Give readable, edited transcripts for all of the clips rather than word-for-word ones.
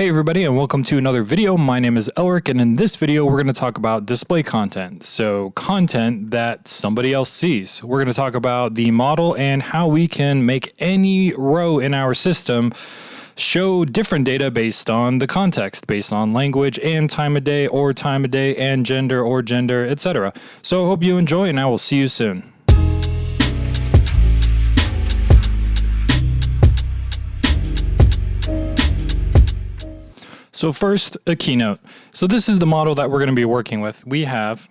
Hey everybody, and welcome to another video. My name is Elric, and in this video we're going to talk about display content. So content that somebody else sees. We're going to talk about the model and how we can make any row in our system show different data based on the context, based on language and time of day or time of day and gender or gender, etc. So I hope you enjoy, and I will see you soon. So first, a KeyNote. So this is the model that we're going to be working with. We have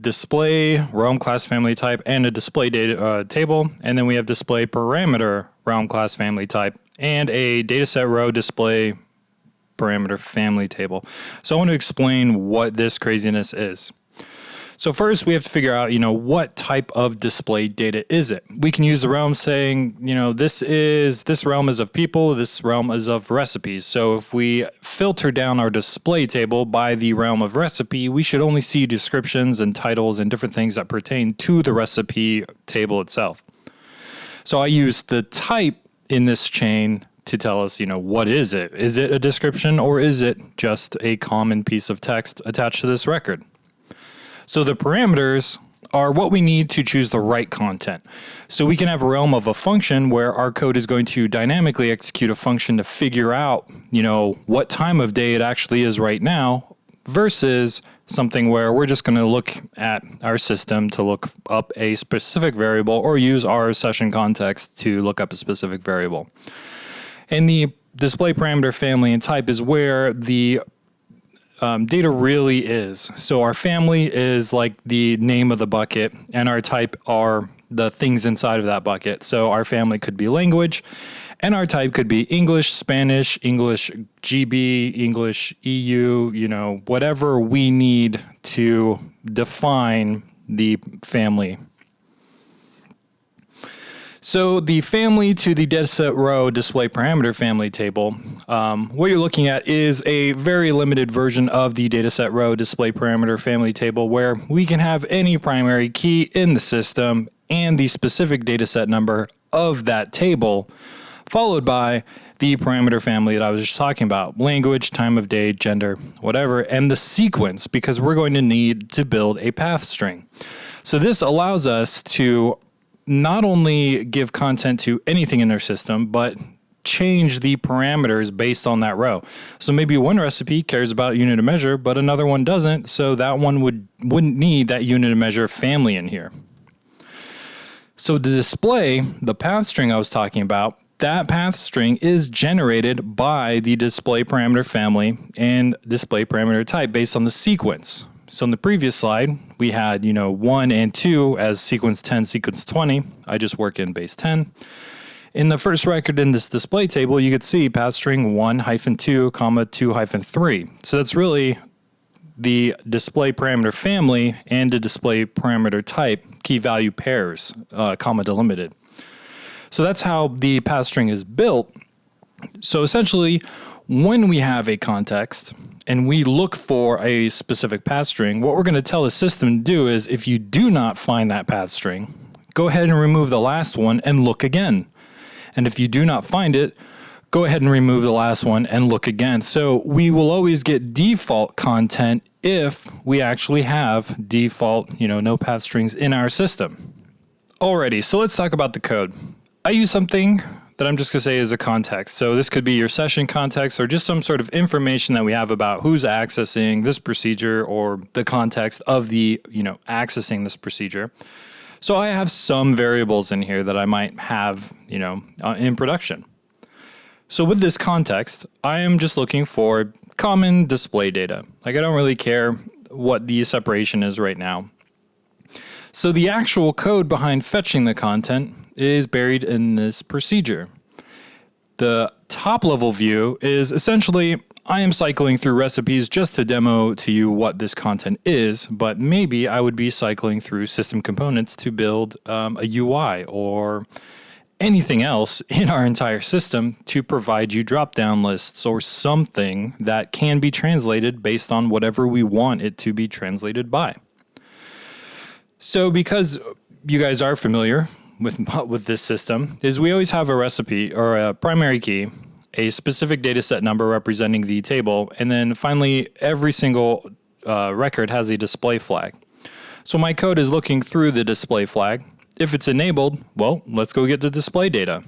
display, realm, class, family type, and a display data table. And then we have display parameter, realm, class, family type, and a dataset row display parameter family table. So I want to explain what this craziness is. So first we have to figure out, what type of display data is it? We can use the realm saying, this realm is of people, this realm is of recipes. So if we filter down our display table by the realm of recipe, we should only see descriptions and titles and different things that pertain to the recipe table itself. So I use the type in this chain to tell us, what is it? Is it a description, or is it just a common piece of text attached to this record? So the parameters are what we need to choose the right content. So we can have a realm of a function where our code is going to dynamically execute a function to figure out, what time of day it actually is right now, versus something where we're just going to look at our system to look up a specific variable or use our session context to look up a specific variable. And the display parameter family and type is where the data really is. So our family is like the name of the bucket, and our type are the things inside of that bucket. So our family could be language, and our type could be English, Spanish, English GB, English EU, whatever we need to define the family. So the family to the dataset row display parameter family table, what you're looking at is a very limited version of the dataset row display parameter family table, where we can have any primary key in the system and the specific dataset number of that table, followed by the parameter family that I was just talking about: language, time of day, gender, whatever, and the sequence, because we're going to need to build a path string. So this allows us to not only give content to anything in their system, but change the parameters based on that row. So maybe one recipe cares about unit of measure, but another one doesn't, so that one wouldn't need that unit of measure family in here. So to display the path string I was talking about, that path string is generated by the display parameter family and display parameter type based on the sequence. So in the previous slide, we had, 1 and 2 as sequence 10, sequence 20. I just work in base 10. In the first record in this display table, you could see path string 1-2, 2-3. So that's really the display parameter family and the display parameter type key value pairs, comma delimited. So that's how the path string is built. So essentially, when we have a context and we look for a specific path string, what we're going to tell the system to do is, if you do not find that path string, go ahead and remove the last one and look again. And if you do not find it, go ahead and remove the last one and look again. So we will always get default content if we actually have default, no path strings in our system. Alrighty, so let's talk about the code. I use something that I'm just going to say is a context. So this could be your session context, or just some sort of information that we have about who's accessing this procedure, or the context of the, accessing this procedure. So I have some variables in here that I might have, in production. So with this context, I am just looking for common display data. Like, I don't really care what the separation is right now. So the actual code behind fetching the content is buried in this procedure. The top level view is essentially, I am cycling through recipes just to demo to you what this content is, but maybe I would be cycling through system components to build a UI or anything else in our entire system to provide you drop-down lists or something that can be translated based on whatever we want it to be translated by. So because you guys are familiar with this system, is we always have a recipe or a primary key, a specific data set number representing the table, and then finally every single record has a display flag. So my code is looking through the display flag. If it's enabled, well, let's go get the display data.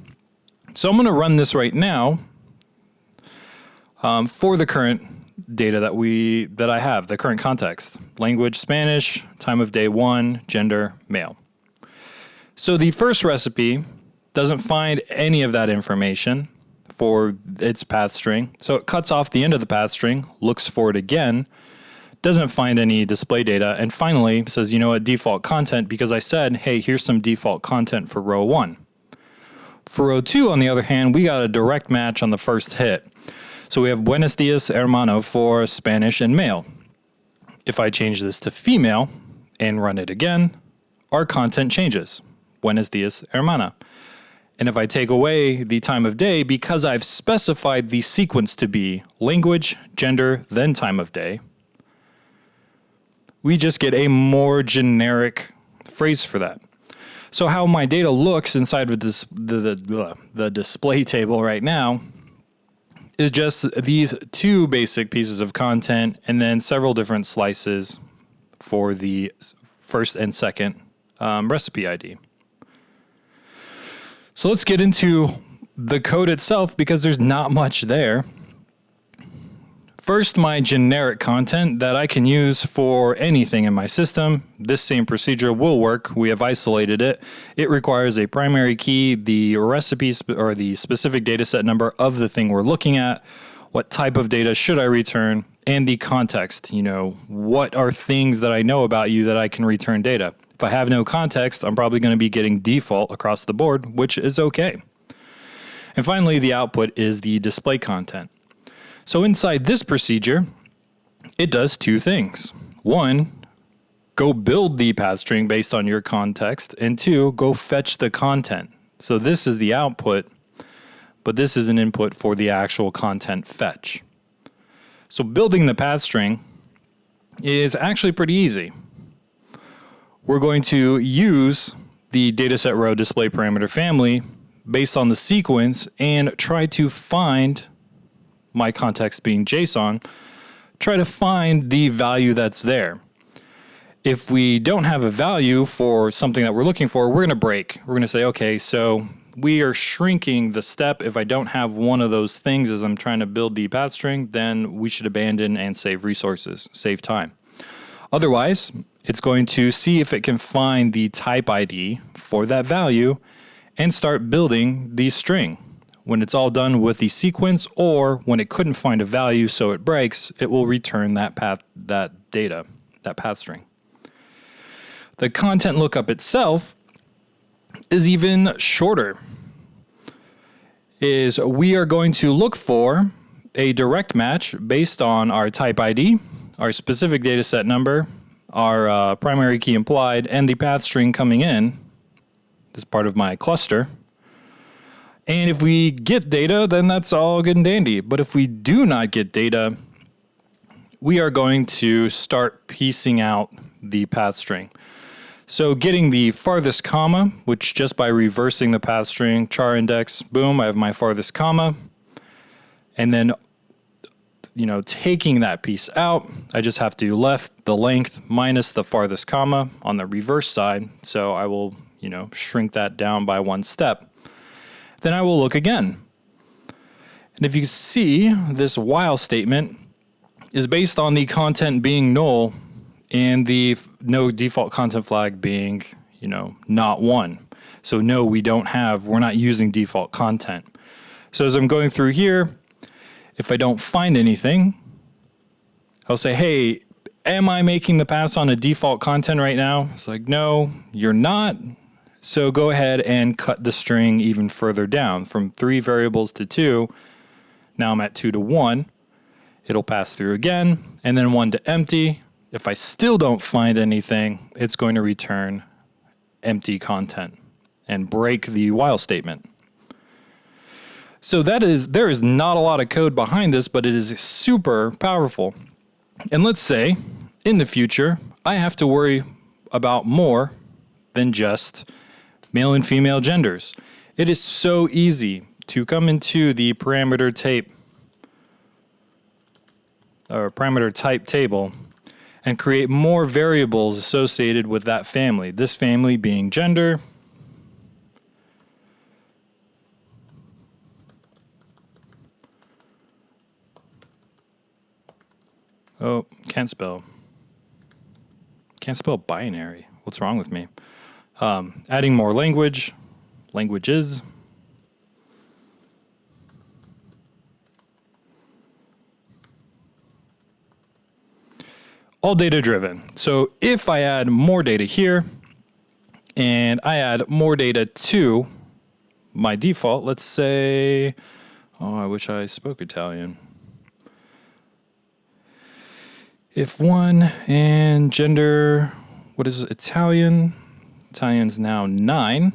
So I'm going to run this right now for the current data that I have, the current context. Language, Spanish, time of day 1, gender, male. So the first recipe doesn't find any of that information for its path string. So it cuts off the end of the path string, looks for it again, doesn't find any display data, and finally says, you know what, default content, because I said, hey, here's some default content for row 1. For row 2, on the other hand, we got a direct match on the first hit. So we have Buenos dias, hermano, for Spanish and male. If I change this to female and run it again, our content changes. Buenos dias, hermana. And if I take away the time of day, because I've specified the sequence to be language, gender, then time of day, we just get a more generic phrase for that. So how my data looks inside of this, the display table right now is just these two basic pieces of content and then several different slices for the first and second recipe ID. So let's get into the code itself because there's not much there. First, my generic content that I can use for anything in my system. This same procedure will work. We have isolated it. It requires a primary key, the recipe or the specific data set number of the thing we're looking at, what type of data should I return, and the context. You know, what are things that I know about you that I can return data? If I have no context, I'm probably going to be getting default across the board, which is okay. And finally, the output is the display content. So inside this procedure, it does two things. One, go build the path string based on your context, and two, go fetch the content. So this is the output, but this is an input for the actual content fetch. So building the path string is actually pretty easy. We're going to use the dataset row display parameter family based on the sequence and try to find, my context being JSON, try to find the value that's there. If we don't have a value for something that we're looking for, we're going to break. We're going to say, okay, so we are shrinking the step. If I don't have one of those things as I'm trying to build the path string, then we should abandon and save resources, save time. Otherwise, it's going to see if it can find the type ID for that value and start building the string. When it's all done with the sequence, or when it couldn't find a value so it breaks, it will return that path string. The content lookup itself is even shorter. We are going to look for a direct match based on our type ID, our specific data set number, our primary key implied, and the path string coming in as part of my cluster. And if we get data, then that's all good and dandy. But if we do not get data, we are going to start piecing out the path string. So getting the farthest comma, which just by reversing the path string char index, boom, I have my farthest comma. And then, taking that piece out, I just have to left the length minus the farthest comma on the reverse side. So I will, shrink that down by one step. Then I will look again. And if you see, this while statement is based on the content being null and the no default content flag being, not 1. So no, we're not using default content. So as I'm going through here, if I don't find anything, I'll say, hey, am I making the pass on a default content right now? It's like, no, you're not. So go ahead and cut the string even further down from 3 variables to 2. Now I'm at 2 to 1. It'll pass through again, and then 1 to empty. If I still don't find anything, it's going to return empty content and break the while statement. So there is not a lot of code behind this, but it is super powerful. And let's say in the future, I have to worry about more than just male and female genders. It is so easy to come into the parameter type table and create more variables associated with that family. This family being gender, oh, can't spell binary. What's wrong with me? Adding more languages. All data driven. So if I add more data here and I add more data to my default, let's say, oh, I wish I spoke Italian. If one and gender, what is it? Italian? Italian's now 9.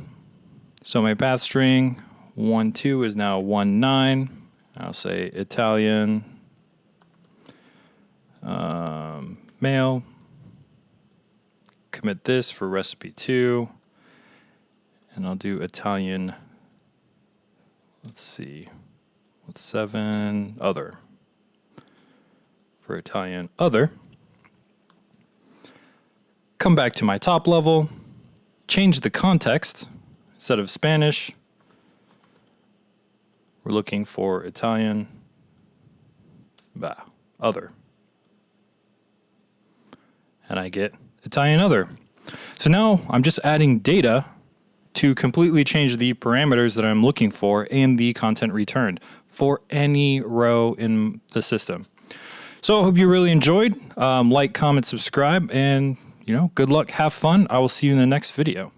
So my path string 12 is now 19. I'll say Italian male. Commit this for recipe 2. And I'll do Italian, let's see, what's 7? Other. For Italian other. Come back to my top level, change the context. Instead of Spanish, we're looking for Italian other. And I get Italian other. So now I'm just adding data to completely change the parameters that I'm looking for in the content returned for any row in the system. So I hope you really enjoyed. Like, comment, subscribe, and good luck, have fun. I will see you in the next video.